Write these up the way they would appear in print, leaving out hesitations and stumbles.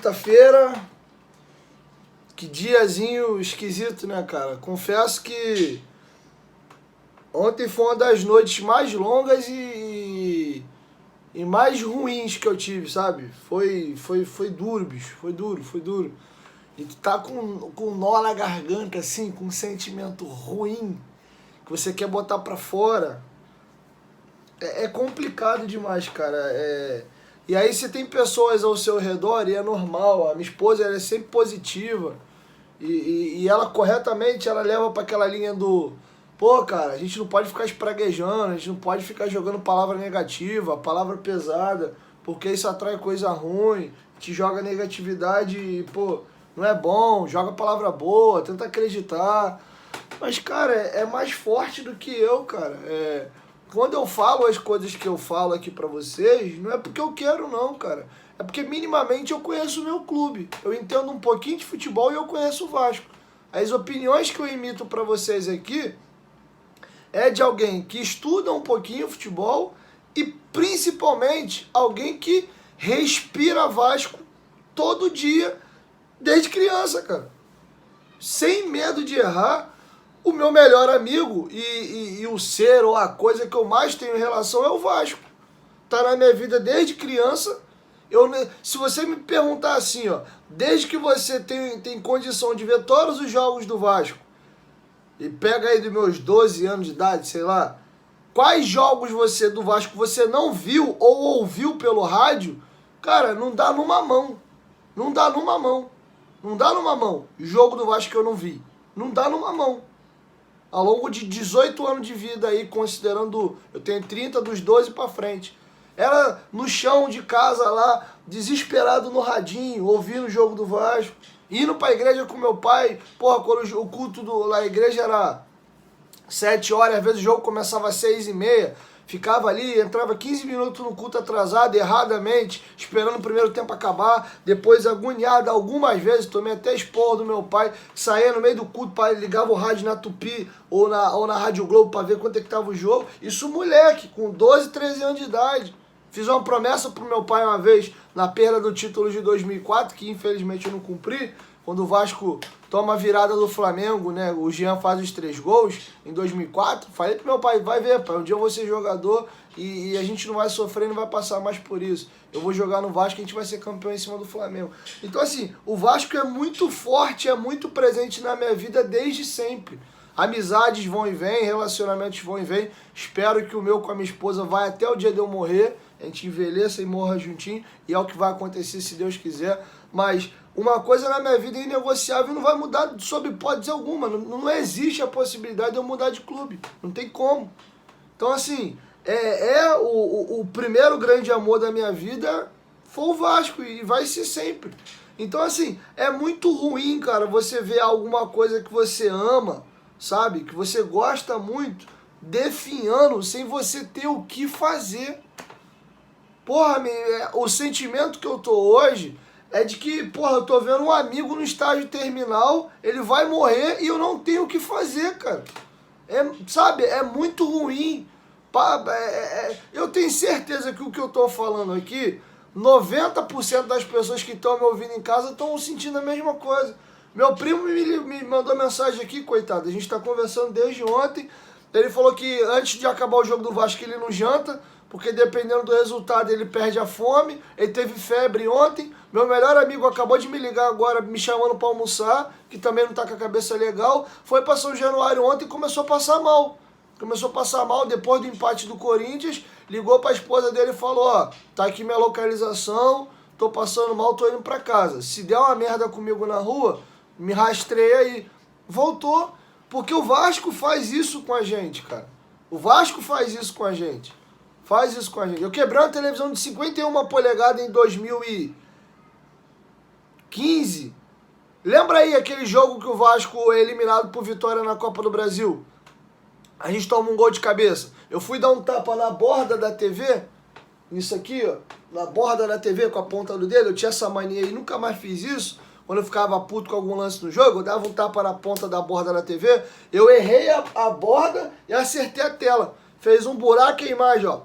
quarta-feira, que diazinho esquisito, né, cara? Confesso que ontem foi uma das noites mais longas e mais ruins que eu tive, sabe? Foi duro, bicho. Foi duro. E tu tá com um nó na garganta, assim, com um sentimento ruim que você quer botar pra fora. É complicado demais, cara. E aí você tem pessoas ao seu redor e é normal. A minha esposa, ela é sempre positiva. E ela corretamente, ela leva pra aquela linha do... Pô, cara, a gente não pode ficar espraguejando, a gente não pode ficar jogando palavra negativa, palavra pesada, porque isso atrai coisa ruim, te joga negatividade e, pô, não é bom, joga palavra boa, tenta acreditar. Mas, cara, é mais forte do que eu, cara. Quando eu falo as coisas que eu falo aqui pra vocês, não é porque eu quero não, cara. É porque minimamente eu conheço o meu clube. Eu entendo um pouquinho de futebol e eu conheço o Vasco. As opiniões que eu imito pra vocês aqui é de alguém que estuda um pouquinho futebol e principalmente alguém que respira Vasco todo dia desde criança, cara. Sem medo de errar. O meu melhor amigo e o ser ou a coisa que eu mais tenho em relação é o Vasco. Tá na minha vida desde criança. Se você me perguntar assim, ó, desde que você tem condição de ver todos os jogos do Vasco, e pega aí dos meus 12 anos de idade, sei lá, quais jogos do Vasco você não viu ou ouviu pelo rádio, cara, não dá numa mão. Não dá numa mão. Não dá numa mão. Jogo do Vasco que eu não vi. Não dá numa mão. Ao longo de 18 anos de vida aí, considerando, eu tenho 30 dos 12 pra frente. Era no chão de casa lá, desesperado no radinho, ouvindo o jogo do Vasco. Indo pra igreja com meu pai, porra, quando o culto da igreja era 7 horas, às vezes o jogo começava às 6h30, ficava ali, entrava 15 minutos no culto atrasado, erradamente, esperando o primeiro tempo acabar, depois agoniado algumas vezes, tomei até esporro do meu pai, saía no meio do culto, ligava o rádio na Tupi ou na Rádio Globo pra ver quanto é que tava o jogo. Isso moleque, com 12, 13 anos de idade. Fiz uma promessa pro meu pai uma vez, na perda do título de 2004, que infelizmente eu não cumpri, quando o Vasco toma a virada do Flamengo, né? O Jean faz os 3 gols em 2004. Falei pro meu pai, vai ver, pai, um dia eu vou ser jogador e a gente não vai sofrer, não vai passar mais por isso. Eu vou jogar no Vasco e a gente vai ser campeão em cima do Flamengo. Então assim, o Vasco é muito forte, é muito presente na minha vida desde sempre. Amizades vão e vêm, relacionamentos vão e vêm. Espero que o meu com a minha esposa vai até o dia de eu morrer. A gente envelheça e morra juntinho. E é o que vai acontecer se Deus quiser. Mas uma coisa na minha vida é inegociável e não vai mudar sob hipótese alguma. Não existe a possibilidade de eu mudar de clube. Não tem como. Então assim, o primeiro grande amor da minha vida foi o Vasco e vai ser sempre. Então assim, é muito ruim, cara, você ver alguma coisa que você ama, sabe, que você gosta muito, definhando sem você ter o que fazer. Porra, o sentimento que eu tô hoje é de que, porra, eu tô vendo um amigo no estágio terminal, ele vai morrer e eu não tenho o que fazer, cara. Sabe, é muito ruim. Eu tenho certeza que o que eu tô falando aqui, 90% das pessoas que estão me ouvindo em casa estão sentindo a mesma coisa. Meu primo me mandou mensagem aqui, coitado, a gente tá conversando desde ontem. Ele falou que antes de acabar o jogo do Vasco ele não janta, porque dependendo do resultado ele perde a fome. Ele teve febre ontem. Meu melhor amigo acabou de me ligar agora, me chamando para almoçar, que também não tá com a cabeça legal. Foi para São Januário ontem e começou a passar mal. Começou a passar mal depois do empate do Corinthians. Ligou para a esposa dele e falou, ó, tá aqui minha localização, tô passando mal, tô indo para casa. Se der uma merda comigo na rua, me rastreia aí. Voltou, porque o Vasco faz isso com a gente, cara. O Vasco faz isso com a gente. Faz isso com a gente. Eu quebrei uma televisão de 51 polegadas em 2015. Lembra aí aquele jogo que o Vasco é eliminado por Vitória na Copa do Brasil? A gente toma um gol de cabeça. Eu fui dar um tapa na borda da TV, isso aqui, ó, na borda da TV com a ponta do dedo. Eu tinha essa mania e nunca mais fiz isso. Quando eu ficava puto com algum lance no jogo, eu dava um tapa na ponta da borda da TV. Eu errei a borda e acertei a tela. Fez um buraco e a imagem, ó.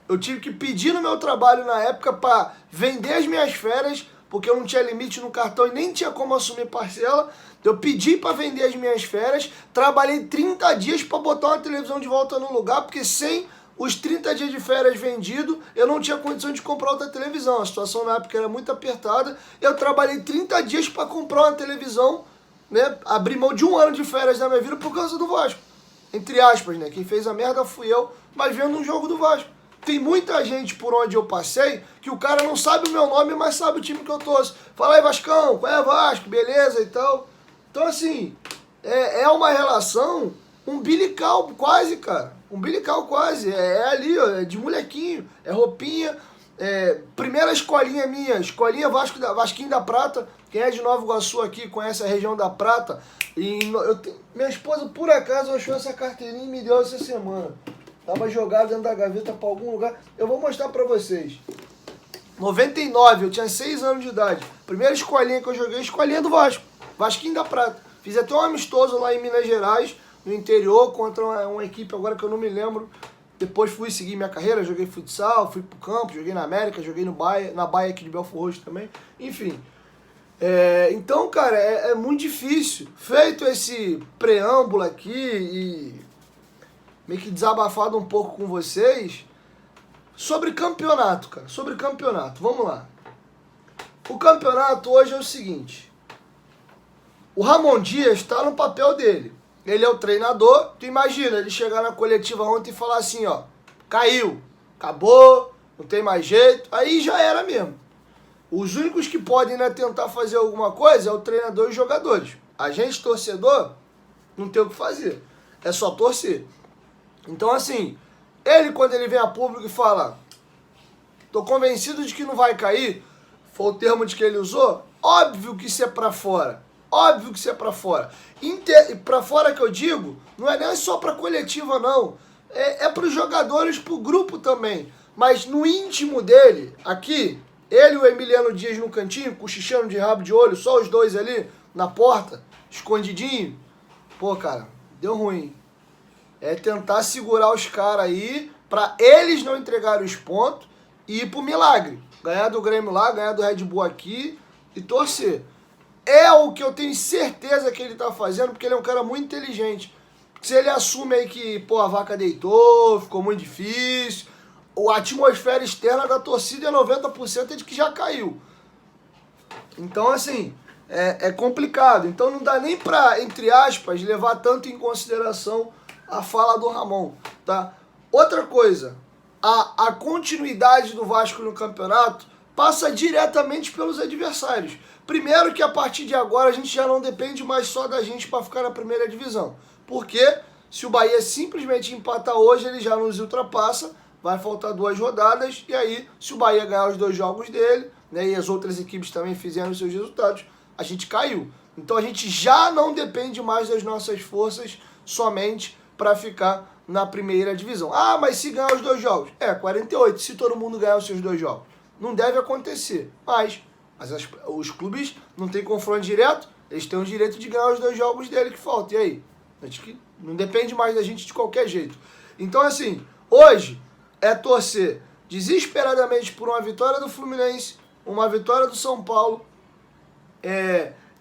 Eu tive que pedir no meu trabalho na época para vender as minhas férias porque eu não tinha limite no cartão e nem tinha como assumir parcela. Eu pedi para vender as minhas férias, trabalhei 30 dias para botar uma televisão de volta no lugar, porque sem os 30 dias de férias vendido, eu não tinha condição de comprar outra televisão. A situação na época era muito apertada. Eu trabalhei 30 dias para comprar uma televisão, né? Abri mão de 1 ano de férias da minha vida por causa do Vasco. Entre aspas, né? Quem fez a merda fui eu, mas vendo um jogo do Vasco. Tem muita gente por onde eu passei que o cara não sabe o meu nome, mas sabe o time que eu torço. Fala aí, Vascão, qual é Vasco? Beleza e tal. Então, assim, é uma relação umbilical quase, cara. Umbilical quase. É ali, ó, é de molequinho, é roupinha. Primeira escolinha minha, escolinha Vasquinho da Prata. Quem é de Nova Iguaçu aqui conhece a região da Prata. Minha esposa, por acaso, achou essa carteirinha e me deu essa semana. Tava jogado dentro da gaveta pra algum lugar. Eu vou mostrar pra vocês. 99, eu tinha 6 anos de idade. Primeira escolinha que eu joguei, escolinha do Vasco. Vasquinho da Prata. Fiz até um amistoso lá em Minas Gerais, no interior, contra uma equipe agora que eu não me lembro. Depois fui seguir minha carreira, joguei futsal, fui pro campo, joguei na América, joguei no Bahia, na Bahia aqui de Belfort Roxo também. Enfim. Então, cara, é muito difícil. Feito esse preâmbulo aqui e meio que desabafado um pouco com vocês, sobre campeonato, cara. Sobre campeonato. Vamos lá. O campeonato hoje é o seguinte. O Ramon Dias está no papel dele. Ele é o treinador. Tu imagina ele chegar na coletiva ontem e falar assim, ó, caiu, acabou, não tem mais jeito. Aí já era mesmo. Os únicos que podem, né, tentar fazer alguma coisa é o treinador e os jogadores. A gente, torcedor, não tem o que fazer. É só torcer. Então, assim, ele, quando ele vem a público e fala, tô convencido de que não vai cair, foi o termo de que ele usou, óbvio que isso é pra fora. Óbvio que isso é pra fora. Pra fora que eu digo, não é nem só pra coletiva, não. É pros jogadores, pro grupo também. Mas no íntimo dele, aqui, ele e o Emiliano Dias no cantinho, cochichando de rabo de olho, só os dois ali, na porta, escondidinho. Pô, cara, deu ruim. É tentar segurar os caras aí, pra eles não entregarem os pontos e ir pro milagre. Ganhar do Grêmio lá, ganhar do Red Bull aqui e torcer. É o que eu tenho certeza que ele tá fazendo, porque ele é um cara muito inteligente. Se ele assume aí que, pô, a vaca deitou, ficou muito difícil, a atmosfera externa da torcida é 90% de que já caiu. Então, assim, é complicado. Então não dá nem pra, entre aspas, levar tanto em consideração a fala do Ramon, tá? Outra coisa, a continuidade do Vasco no campeonato passa diretamente pelos adversários. Primeiro que a partir de agora a gente já não depende mais só da gente para ficar na primeira divisão. Porque se o Bahia simplesmente empatar hoje, ele já nos ultrapassa, vai faltar 2 rodadas, e aí se o Bahia ganhar os 2 jogos dele, né, e as outras equipes também fizeram os seus resultados, a gente caiu. Então a gente já não depende mais das nossas forças somente para ficar na primeira divisão. Ah, mas se ganhar os 2 jogos? 48, se todo mundo ganhar os seus 2 jogos. Não deve acontecer, mas os clubes não têm confronto direto, eles têm o direito de ganhar os 2 jogos dele que faltam. E aí? Acho que não depende mais da gente de qualquer jeito. Então, assim, hoje é torcer desesperadamente por uma vitória do Fluminense, uma vitória do São Paulo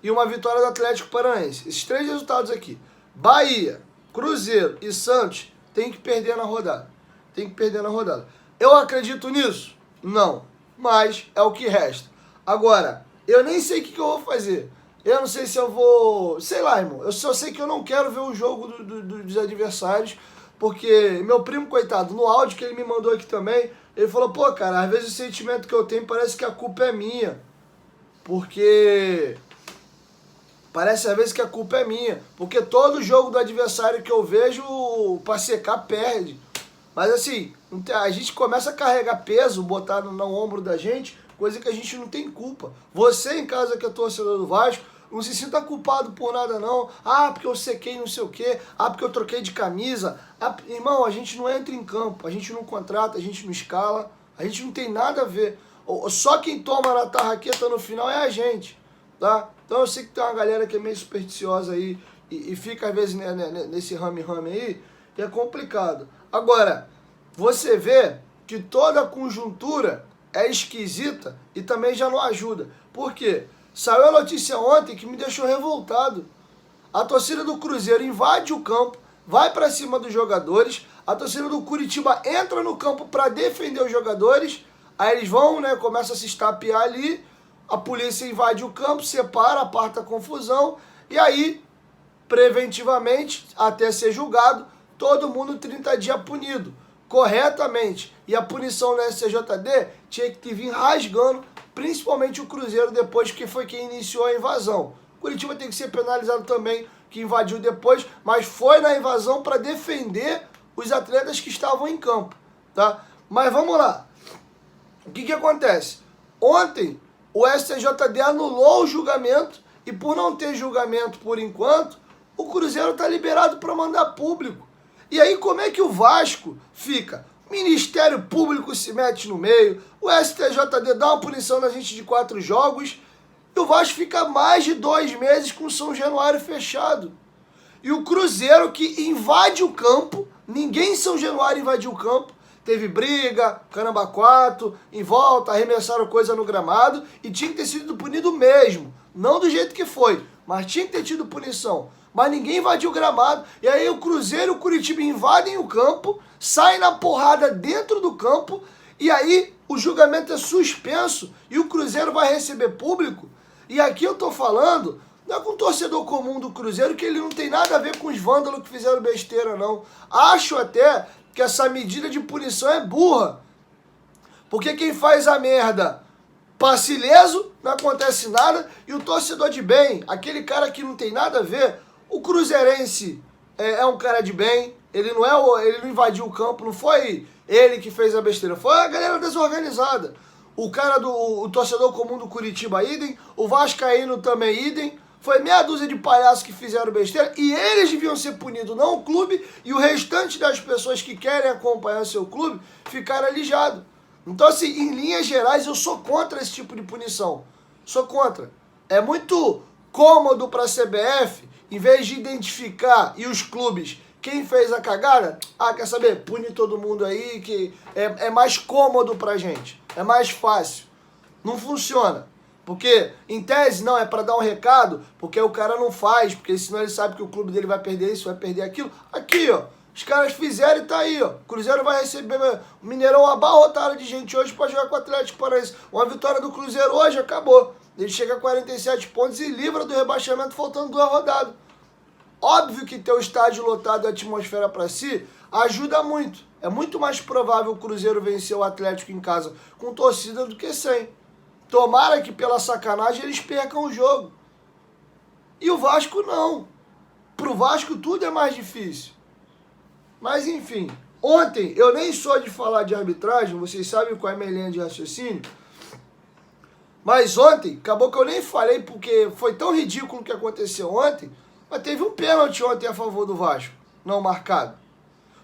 e uma vitória do Atlético Paranaense. Esses 3 resultados aqui. Bahia, Cruzeiro e Santos tem que perder na rodada. Tem que perder na rodada. Eu acredito nisso? Não. Mas é o que resta. Agora, eu nem sei o que eu vou fazer. Eu não sei se eu vou... Sei lá, irmão. Eu só sei que eu não quero ver o jogo dos adversários, porque meu primo, coitado, no áudio que ele me mandou aqui também, ele falou, pô, cara, às vezes o sentimento que eu tenho parece que a culpa é minha. Porque... Parece às vezes que a culpa é minha. Porque todo jogo do adversário que eu vejo, pra secar, perde. Mas assim, a gente começa a carregar peso, botar no ombro da gente, coisa que a gente não tem culpa. Você em casa que é torcedor do Vasco, não se sinta culpado por nada não. Ah, porque eu sequei não sei o quê. Ah, porque eu troquei de camisa. Ah, irmão, a gente não entra em campo, a gente não contrata, a gente não escala, a gente não tem nada a ver. Só quem toma na tarraqueta no final é a gente, tá? Então eu sei que tem uma galera que é meio supersticiosa aí e fica às vezes nesse rame-rame aí, e é complicado. Agora, você vê que toda a conjuntura é esquisita e também já não ajuda. Por quê? Saiu a notícia ontem que me deixou revoltado. A torcida do Cruzeiro invade o campo, vai para cima dos jogadores, a torcida do Curitiba entra no campo para defender os jogadores, aí eles vão, né, começam a se estapear ali, a polícia invade o campo, separa, aparta a confusão, e aí, preventivamente, até ser julgado, todo mundo 30 dias punido, corretamente. E a punição no STJD tinha que vir rasgando, principalmente o Cruzeiro depois, que foi quem iniciou a invasão. Curitiba tem que ser penalizado também, que invadiu depois, mas foi na invasão para defender os atletas que estavam em campo, tá? Mas vamos lá. O que acontece? Ontem, o STJD anulou o julgamento e por não ter julgamento por enquanto, o Cruzeiro está liberado para mandar público. E aí como é que o Vasco fica? O Ministério Público se mete no meio, o STJD dá uma punição na gente de 4 jogos e o Vasco fica mais de 2 meses com o São Januário fechado. E o Cruzeiro que invade o campo, ninguém em São Januário invadiu o campo, teve briga, caramba 4, em volta, arremessaram coisa no gramado e tinha que ter sido punido mesmo. Não do jeito que foi, mas tinha que ter tido punição. Mas ninguém invadiu o gramado. E aí o Cruzeiro e o Curitiba invadem o campo, saem na porrada dentro do campo e aí o julgamento é suspenso e o Cruzeiro vai receber público. E aqui eu tô falando, não é com o torcedor comum do Cruzeiro, que ele não tem nada a ver com os vândalos que fizeram besteira, não. Acho até que essa medida de punição é burra. Porque quem faz a merda passa ileso, não acontece nada, e o torcedor de bem, aquele cara que não tem nada a ver, o cruzeirense é um cara de bem, ele não invadiu o campo, não foi ele que fez a besteira, foi a galera desorganizada. O cara o torcedor comum do Curitiba, idem, o vascaíno também, idem. Foi meia dúzia de palhaços que fizeram besteira e eles deviam ser punidos, não o clube, e o restante das pessoas que querem acompanhar o seu clube ficaram alijados. Então, assim, em linhas gerais, eu sou contra esse tipo de punição. Sou contra. É muito cômodo para a CBF, em vez de identificar e os clubes quem fez a cagada, quer saber? Pune todo mundo aí, que é mais cômodo pra gente, é mais fácil. Não funciona. Porque, em tese, não, é para dar um recado, porque o cara não faz, porque senão ele sabe que o clube dele vai perder isso, vai perder aquilo. Aqui, ó, os caras fizeram e tá aí, ó. O Cruzeiro vai receber o Mineirão abarrotado de gente hoje para jogar com o Atlético Paranaense. Uma vitória do Cruzeiro hoje, acabou. Ele chega a 47 pontos e livra do rebaixamento faltando 2 rodadas. Óbvio que ter o estádio lotado e a atmosfera para si ajuda muito. É muito mais provável o Cruzeiro vencer o Atlético em casa com torcida do que sem. Tomara que pela sacanagem eles percam o jogo. E o Vasco não. Pro Vasco tudo é mais difícil. Mas enfim, ontem eu nem sou de falar de arbitragem, vocês sabem qual é a minha linha de raciocínio. Mas ontem, acabou que eu nem falei porque foi tão ridículo o que aconteceu ontem, mas teve um pênalti ontem a favor do Vasco, não marcado.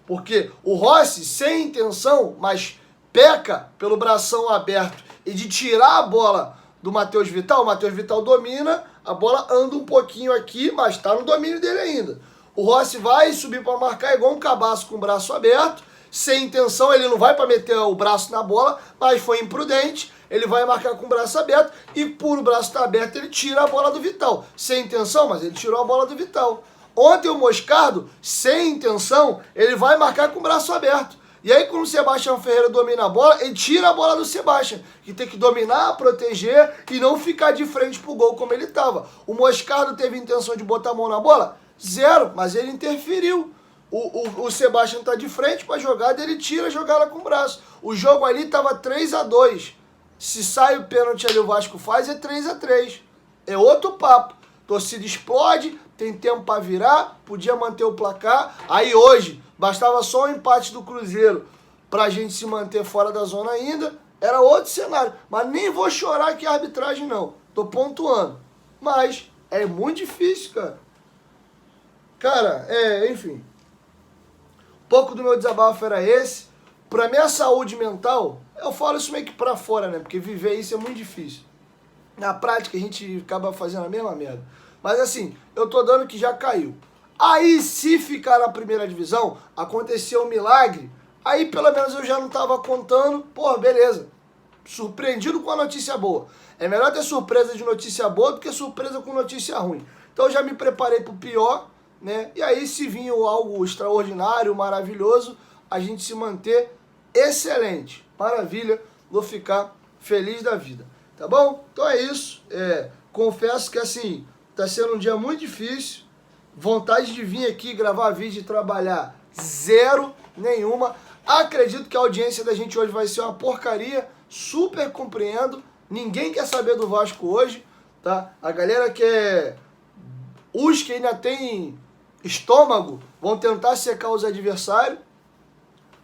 Porque o Rossi, sem intenção, mas peca pelo bração aberto e de tirar a bola do Matheus Vital, o Matheus Vital domina, a bola anda um pouquinho aqui, mas está no domínio dele ainda. O Rossi vai subir para marcar igual um cabaço com o braço aberto, sem intenção, ele não vai para meter o braço na bola, mas foi imprudente, ele vai marcar com o braço aberto e por o braço estar aberto ele tira a bola do Vital. Sem intenção, mas ele tirou a bola do Vital. Ontem o Moscardo, sem intenção, ele vai marcar com o braço aberto. E aí quando o Sebastião Ferreira domina a bola, ele tira a bola do Sebastião, que tem que dominar, proteger e não ficar de frente pro gol como ele estava. O Moscardo teve intenção de botar a mão na bola? Zero, mas ele interferiu. O Sebastião está de frente para a jogada, ele tira a jogada com o braço. O jogo ali estava 3-2. Se sai o pênalti ali o Vasco faz, é 3-3. É outro papo. Torcida explode, tem tempo para virar, podia manter o placar. Aí hoje, bastava só um empate do Cruzeiro para a gente se manter fora da zona ainda. Era outro cenário. Mas nem vou chorar aqui a arbitragem não. Tô pontuando. Mas é muito difícil, cara. Cara, enfim. Um pouco do meu desabafo era esse. Pra minha saúde mental, eu falo isso meio que pra fora, né? Porque viver isso é muito difícil. Na prática, a gente acaba fazendo a mesma merda. Mas assim, eu tô dando que já caiu. Aí, se ficar na primeira divisão, aconteceu um milagre, aí pelo menos eu já não tava contando, pô, beleza. surpreendido com a notícia boa. É melhor ter surpresa de notícia boa do que surpresa com notícia ruim. Então eu já me preparei para o pior, né? E aí se vir algo extraordinário, maravilhoso, a gente se manter excelente. Maravilha, vou ficar feliz da vida. Tá bom? Então é isso. Confesso que assim, tá sendo um dia muito difícil. Vontade de vir aqui gravar vídeo e trabalhar, zero nenhuma. Acredito que a audiência da gente hoje vai ser uma porcaria. Super compreendo. Ninguém quer saber do Vasco hoje, tá? A galera quer... Os que ainda tem estômago vão tentar secar os adversários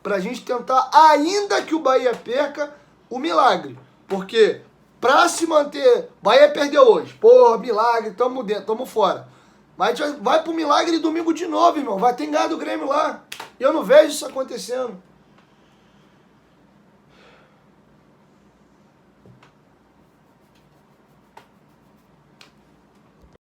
pra gente tentar, ainda que o Bahia perca, o milagre. Porque pra se manter... Bahia perdeu hoje. Porra, milagre, tamo dentro, tamo fora. Mas a gente vai pro milagre domingo de novo, irmão. Vai ter ganhado o Grêmio lá. E eu não vejo isso acontecendo.